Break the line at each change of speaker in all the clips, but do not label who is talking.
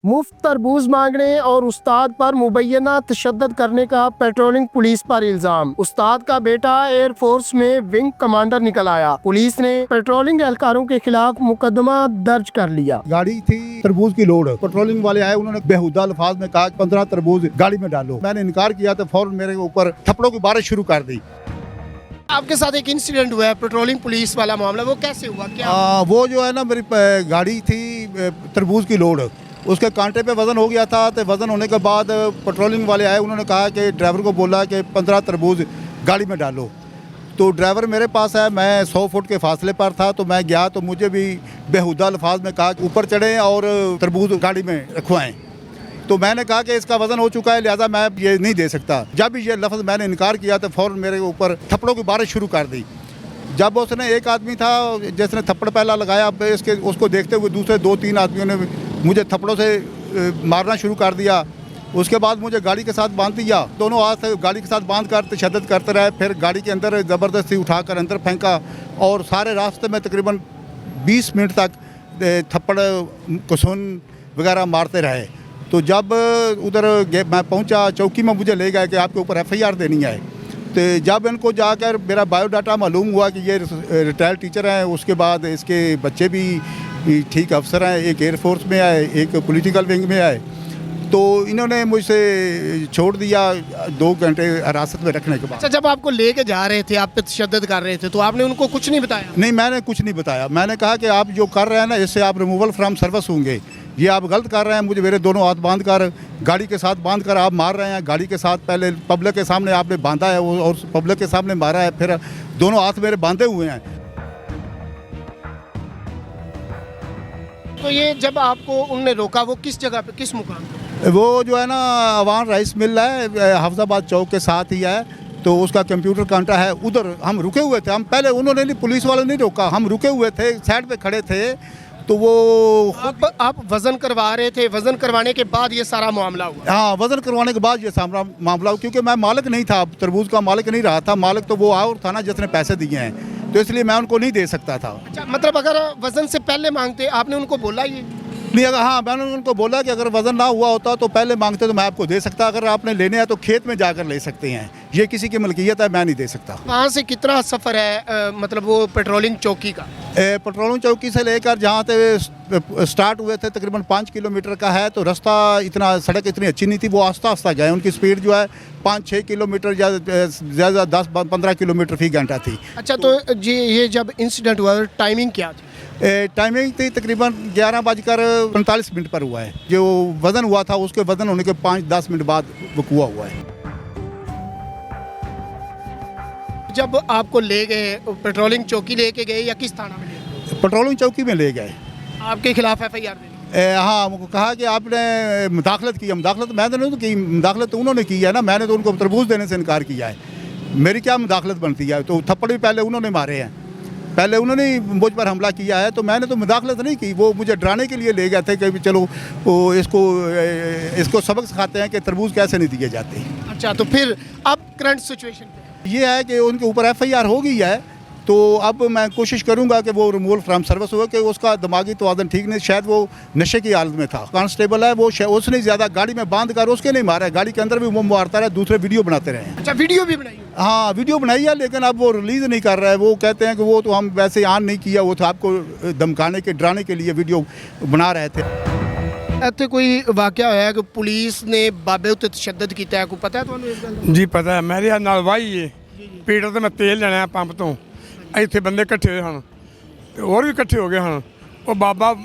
मुफ्त तरबूज मांगने और उस्ताद पर मुबैना तशद्दुद करने का पेट्रोलिंग पुलिस पर इल्जाम। उस्ताद का बेटा एयरफोर्स में विंग कमांडर निकल आया। पुलिस ने पेट्रोलिंग एहलकारों के खिलाफ मुकदमा दर्ज कर लिया।
गाड़ी थी तरबूज की लोड, पेट्रोलिंग वाले आए, उन्होंने बेहुदा अल्फाज में कहा 15 तरबूज गाड़ी में डालो। मैंने इनकार किया तो फौरन मेरे ऊपर थप्पड़ों की बारिश शुरू कर दी।
आपके साथ एक इंसिडेंट हुआ है पेट्रोलिंग पुलिस वाला मामला, वो कैसे हुआ? क्या
वो जो है ना, मेरी गाड़ी थी तरबूज की लोड, उसके कांटे पे वज़न हो गया था। तो वज़न होने के बाद पेट्रोलिंग वाले आए, उन्होंने कहा कि ड्राइवर को बोला कि 15 तरबूज गाड़ी में डालो। तो ड्राइवर मेरे पास है, मैं 100 फुट के फासले पर था, तो मैं गया तो मुझे भी बेहुदा अल्फाज में कहा कि ऊपर चढ़ें और तरबूज गाड़ी में रखवाएं। तो मैंने कहा कि इसका वज़न हो चुका है, लिहाजा मैं ये नहीं दे सकता। जब ये लफ्ज़ मैंने इनकार किया तो फ़ौरन मेरे ऊपर थप्पड़ों की बारिश शुरू कर दी। जब उसने, एक आदमी था जिसने थप्पड़ पहला लगाया, अब इसके उसको देखते हुए दूसरे 2-3 आदमियों ने मुझे थप्पड़ों से मारना शुरू कर दिया। उसके बाद मुझे गाड़ी के साथ बांध दिया, दोनों हाथ से गाड़ी के साथ बांध कर तशद्दुद करते रहे। फिर गाड़ी के अंदर ज़बरदस्ती उठाकर अंदर फेंका और सारे रास्ते में तकरीबन 20 मिनट तक थप्पड़ कुसून वगैरह मारते रहे। तो जब उधर मैं पहुंचा, चौकी में मुझे ले गए कि आपके ऊपर FIR देनी है। तो जब इनको जाकर मेरा बायोडाटा मालूम हुआ कि ये रिटायर्ड टीचर हैं, उसके बाद इसके बच्चे भी ठीक अफसर हैं, एक एयरफोर्स में आए, एक पॉलिटिकल विंग में आए, तो इन्होंने मुझसे छोड़ दिया 2 घंटे हिरासत में रखने के बाद।
अच्छा, जब आपको लेके जा रहे थे, आप पे तशद्दुद कर रहे थे, तो आपने उनको कुछ नहीं बताया?
नहीं, मैंने कुछ नहीं बताया। मैंने कहा कि आप जो कर रहे हैं ना, इससे आप रिमूवल फ्रॉम सर्विस होंगे। ये आप गलत कर रहे हैं। मुझे मेरे दोनों हाथ बांध कर, गाड़ी के साथ बांध कर आप मार रहे हैं। गाड़ी के साथ पहले पब्लिक के सामने आपने बांधा है और पब्लिक के सामने मारा है, फिर दोनों हाथ मेरे बांधे हुए हैं।
तो ये जब आपको उनने रोका, वो किस जगह पे, किस मुकाम पे?
वो जो है ना, अवान राइस मिल है, हाफजाबाद चौक के साथ ही है। तो उसका कंप्यूटर काउंटर है, उधर हम रुके हुए थे। हम पहले, उन्होंने नहीं, पुलिस वालों ने नहीं रोका, हम रुके हुए थे, साइड पे खड़े थे। तो वो
आप वजन करवा रहे थे, वजन करवाने के बाद ये सारा मामला हुआ?
हाँ, वज़न करवाने के बाद ये सारा मामला हुआ, क्योंकि मैं मालिक नहीं था, तरबूज का मालिक नहीं रहा था। मालिक तो वो और था ना जिसने पैसे दिए हैं, तो इसलिए मैं उनको नहीं दे सकता था।
अच्छा, मतलब अगर वजन से पहले मांगते, आपने उनको बोला ये?
नहीं, अगर, हाँ, मैंने उनको बोला कि अगर वज़न ना हुआ होता तो पहले मांगते तो मैं आपको दे सकता। अगर आपने लेने हैं तो खेत में जाकर ले सकते हैं, ये किसी की मलकियत है, मैं नहीं दे सकता।
वहाँ से कितना सफ़र है मतलब वो पेट्रोलिंग चौकी का?
पेट्रोलिंग चौकी से लेकर जहाँ से स्टार्ट हुए थे तकरीबन 5 किलोमीटर का है। तो रास्ता इतना, सड़क इतनी अच्छी नहीं थी, वो आस्ता आस्ता गए। उनकी स्पीड जो है 5-6 किलोमीटर या ज़्यादा 10-15 किलोमीटर फी घंटा थी।
अच्छा, तो जी ये जब इंसिडेंट हुआ, टाइमिंग क्या थी?
टाइमिंग थी तकरीबन 11:45 पर हुआ है। जो वज़न हुआ था, उसके वज़न होने के 5-10 मिनट बाद वकूआ हुआ है।
जब आपको ले गए, पेट्रोलिंग चौकी लेके गए या किस थाना में ले गए?
पेट्रोलिंग चौकी में ले गए।
आपके खिलाफ FIR देनी?
हाँ, उनको कहा कि आपने मुदाखलत की। मुदाखलत मैंने नहीं की, मुदाखलत तो उन्होंने की है ना। मैंने तो उनको तरबूज देने से इनकार किया है। मेरी क्या मुदाखलत बनती है? तो थप्पड़ भी पहले उन्होंने मारे हैं, पहले उन्होंने मुझ पर हमला किया है। तो मैंने तो मुदाखलत नहीं की, वो मुझे डराने के लिए ले गए थे कि चलो वो इसको सबक सिखाते हैं कि तरबूज कैसे नहीं दिए जाते।
अच्छा, तो फिर अब करंट सिचुएशन क्या है?
ये है कि उनके ऊपर FIR हो गई है। तो अब मैं कोशिश करूंगा कि वो रिमूवल फ्रॉम सर्विस हो, कि उसका दिमागी तवाज़ुन ठीक नहीं, शायद वो नशे की हालत में था। कांस्टेबल है वो, उसने ज़्यादा गाड़ी में बांध कर उसके नहीं मारा है, गाड़ी के अंदर भी वो मारता रहा, दूसरे वीडियो बनाते रहे।
अच्छा, वीडियो भी बनाई?
हाँ, वीडियो बनाई है, लेकिन अब वो रिलीज़ नहीं कर रहा है। वो कहते हैं कि वो तो हम वैसे ऑन नहीं किया, वो तो आपको धमकाने के, डराने के लिए वीडियो बना रहे थे।
ਇੱਥੇ ਕੋਈ ਵਾਕਿਆ ਹੋਇਆ ਕਿ ਪੁਲਿਸ ਨੇ ਬਾਬੇ ਉੱਤੇ ਤਸ਼ੱਦਦ ਕੀਤਾ ਹੈ, ਕੋਈ ਪਤਾ ਹੈ ਤੁਹਾਨੂੰ ਇਸ ਗੱਲ ਦਾ?
ਜੀ ਪਤਾ ਹੈ, ਮੇਰੇ ਨਾਲ ਵਾਹੀ ਏ ਪੀਟਰ ਤੇ ਮੈਂ ਤੇਲ ਲੈਣਾ ਪੰਪ ਤੋਂ। ਇੱਥੇ ਬੰਦੇ ਇਕੱਠੇ ਹੋਏ ਹਨ ਤੇ ਹੋਰ ਵੀ ਇਕੱਠੇ ਹੋ ਗਏ ਹਨ। ਉਹ ਬਾਬਾ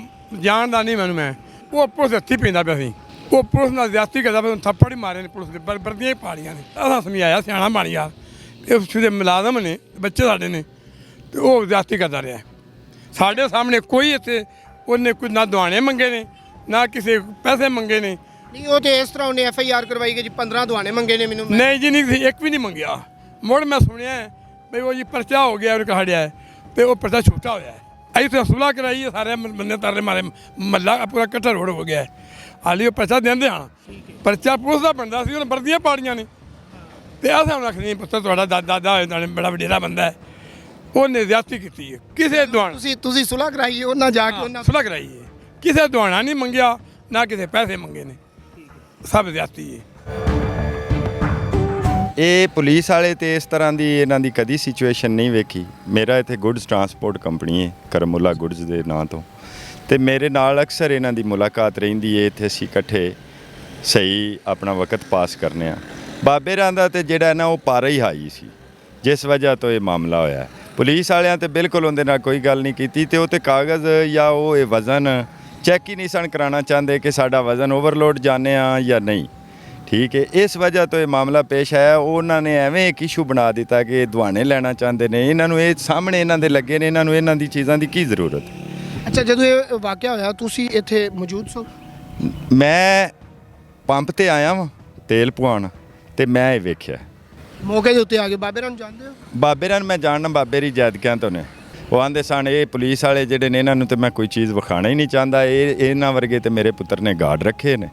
ਜਾਣਦਾ ਨਹੀਂ ਮੈਨੂੰ, ਮੈਂ ਉਹ ਪੁਲਿਸ ਹੱਥੀ ਪੈਂਦਾ ਪਿਆ ਸੀ। ਉਹ ਪੁਲਿਸ ਨਾਲ ਜ਼ਿਆਦਤੀ ਕਰਦਾ ਪਿਆ, ਥੱਪੜ ਹੀ ਮਾਰੇ ਨੇ ਪੁਲਿਸ ਦੇ, ਵਰਦੀਆਂ ਹੀ ਪਾੜੀਆਂ ਨੇ। ਅਸਾਂ ਸਮਝਾਇਆ, ਸਿਆਣਾ ਬਣ ਯਾਰ, ਇਹ ਉਹਦੇ ਮੁਲਾਜ਼ਮ ਨੇ, ਬੱਚੇ ਸਾਡੇ ਨੇ, ਤੇ ਉਹ ਜ਼ਿਆਦਤੀ ਕਰਦਾ ਰਿਹਾ ਸਾਡੇ ਸਾਹਮਣੇ। ਕੋਈ ਇੱਥੇ ਉਹਨੇ ਕੋਈ ਨਾ ਦੁਆਣੇ ਮੰਗੇ ਨੇ, ਨਾ ਕਿਸੇ ਪੈਸੇ ਮੰਗੇ ਨੇ।
ਨਹੀਂ, ਉਹ ਤੇ ਇਸ ਤਰ੍ਹਾਂ ਉਹਨੇ FIR ਕਰਵਾਈ ਕਿ ਜੀ 15 ਦੁਆਣੇ ਮੰਗੇ ਨੇ ਮੈਨੂੰ।
ਨਹੀਂ ਜੀ, ਨਹੀਂ, ਇੱਕ ਵੀ ਨਹੀਂ ਮੰਗਿਆ। ਮੁੜ ਮੈਂ ਸੁਣਿਆ ਵੀ ਉਹ ਜੀ ਪਰਚਾ ਹੋ ਗਿਆ, ਉਹਨੇ ਕਹਾੜਿਆ ਤੇ ਉਹ ਪਰਚਾ ਛੋਟਾ ਹੋਇਆ ਹੈ। ਅਸੀਂ ਤਾਂ ਸੁਲਾਹ ਕਰਾਈ ਹੈ, ਸਾਰੇ ਬੰਦੇ ਤਰਲੇ ਮਾਰੇ, ਮੱਲਾ ਪੂਰਾ ਇਕੱਠਾ ਰੋਡ ਹੋ ਗਿਆ। ਹਾਲੀ ਉਹ ਪਰਚਾ ਦਿੰਦੇ ਹਾਂ, ਪਰਚਾ ਪੁਲਿਸ ਦਾ ਬਣਦਾ ਸੀ, ਉਹਨੇ ਵਰਦੀਆਂ ਪਾੜੀਆਂ ਨੇ। ਤੇ ਆਹ ਸਾਨੂੰ ਰੱਖਣੀ ਪੁੱਤਰ, ਤੁਹਾਡਾ ਦਾਦਾ ਹੋਏ ਨਾਲੇ ਬੜਾ ਵਡੇਰਾ ਬੰਦਾ ਹੈ, ਉਹਨੇ ਜ਼ਿਆਦਤੀ ਕੀਤੀ ਹੈ ਕਿਸੇ ਦੁਆਣ।
ਤੁਸੀਂ ਸੁਲਾਹ ਕਰਾਈ ਉਹਨਾਂ ਜਾ ਕੇ? ਉਹਨਾਂ
ਸੁਲਾਹ ਕਰਾਈ ਹੈ, ਕਿਸੇ ਦੁਆਣਾ ਨਹੀਂ ਮੰਗਿਆ। ਨਾ ਕਿਸੇ ਪੈਸੇ ਮੰਗੇ ਨੇ, ਸਭ ਜ਼ਿਆਦਤੀ ਹੈ।
ਇਹ ਪੁਲਿਸ ਵਾਲੇ ਤੇ ਇਸ ਤਰ੍ਹਾਂ ਦੀ ਇਹਨਾਂ ਦੀ ਕਦੀ ਸਿਚੁਏਸ਼ਨ ਨਹੀਂ ਵੇਖੀ। ਮੇਰਾ ਇੱਥੇ ਗੁੱਡਸ ਟਰਾਂਸਪੋਰਟ ਕੰਪਨੀ ਹੈ ਕਰਮੁਲਾ ਗੁੱਡਸ ਦੇ ਨਾਂ ਤੋਂ, ਤੇ ਮੇਰੇ ਨਾਲ ਅਕਸਰ ਇਹਨਾਂ ਦੀ ਮੁਲਾਕਾਤ ਰਹਿੰਦੀ ਹੈ। ਇੱਥੇ ਅਸੀਂ ਇਕੱਠੇ ਸਹੀ ਆਪਣਾ ਵਕਤ ਪਾਸ ਕਰਨੇ ਆ। ਬਾਬੇ ਰਾਂ ਦਾ ਤੇ ਜਿਹੜਾ ਨਾ ਉਹ ਪਾਰਾ ਹੀ ਹਾਈ ਸੀ, ਜਿਸ ਵਜ੍ਹਾ ਤੋਂ ਇਹ ਮਾਮਲਾ ਹੋਇਆ। ਪੁਲਿਸ ਵਾਲਿਆਂ ਤੇ ਬਿਲਕੁਲ ਉਹਦੇ ਨਾਲ ਕੋਈ ਗੱਲ ਨਹੀਂ ਕੀਤੀ, ਤੇ ਉਹ ਤੇ ਕਾਗਜ਼ ਜਾਂ ਉਹ ਇਹ ਵਜ਼ਨ ਚੈੱਕ ਹੀ ਨਹੀਂ ਸਨ ਕਰਾਉਣਾ ਚਾਹੁੰਦੇ ਕਿ ਸਾਡਾ ਵਜ਼ਨ ਓਵਰਲੋਡ ਜਾਣੇ ਆ ਜਾਂ ਨਹੀਂ। ਠੀਕ ਹੈ, ਇਸ ਵਜ੍ਹਾ ਤੋਂ ਇਹ ਮਾਮਲਾ ਪੇਸ਼ ਆਇਆ। ਉਹਨਾਂ ਨੇ ਐਵੇਂ ਇੱਕ ਇਸ਼ੂ ਬਣਾ ਦਿੱਤਾ ਕਿ ਇਹ ਦਵਾਨੇ ਲੈਣਾ ਚਾਹੁੰਦੇ ਨੇ। ਇਹਨਾਂ ਨੂੰ ਇਹ ਸਾਹਮਣੇ ਇਹਨਾਂ ਦੇ ਲੱਗੇ ਨੇ, ਇਹਨਾਂ ਨੂੰ ਇਹਨਾਂ ਦੀ ਚੀਜ਼ਾਂ ਦੀ ਕੀ ਜ਼ਰੂਰਤ।
ਅੱਛਾ, ਜਦੋਂ ਇਹ ਵਾਕਿਆ ਹੋਇਆ ਤੁਸੀਂ ਇੱਥੇ ਮੌਜੂਦ ਸੋ?
ਮੈਂ ਪੰਪ ਤੇ ਆਇਆ ਵਾਂ ਤੇਲ ਪਵਾਉਣ, ਤੇ ਮੈਂ ਇਹ ਵੇਖਿਆ।
ਮੌਕੇ ਦੇ ਉੱਤੇ ਆ ਕੇ ਬਾਬੇ ਰਾਂ ਨੂੰ ਜਾਣਦੇ ਹੋ?
ਬਾਬੇ ਰਾਂ ਨੂੰ ਮੈਂ ਜਾਣਦਾ, ਬਾਬੇ ਰੀ ਜੈਦਕਿਆਂ ਤੋਂ ਨੇ। ਉਹ ਆਂਦੇ ਸਨ ਇਹ ਪੁਲਿਸ ਵਾਲੇ ਜਿਹੜੇ ਨੇ ਇਹਨਾਂ ਨੂੰ ਤੇ ਮੈਂ ਕੋਈ ਚੀਜ਼ ਵਿਖਾਣਾ ਹੀ ਨਹੀਂ ਚਾਹੁੰਦਾ। ਇਹ ਇਹਨਾਂ ਵਰਗੇ ਤੇ ਮੇਰੇ ਪੁੱਤਰ ਨੇ ਗਾਰਡ ਰੱਖੇ ਨੇ।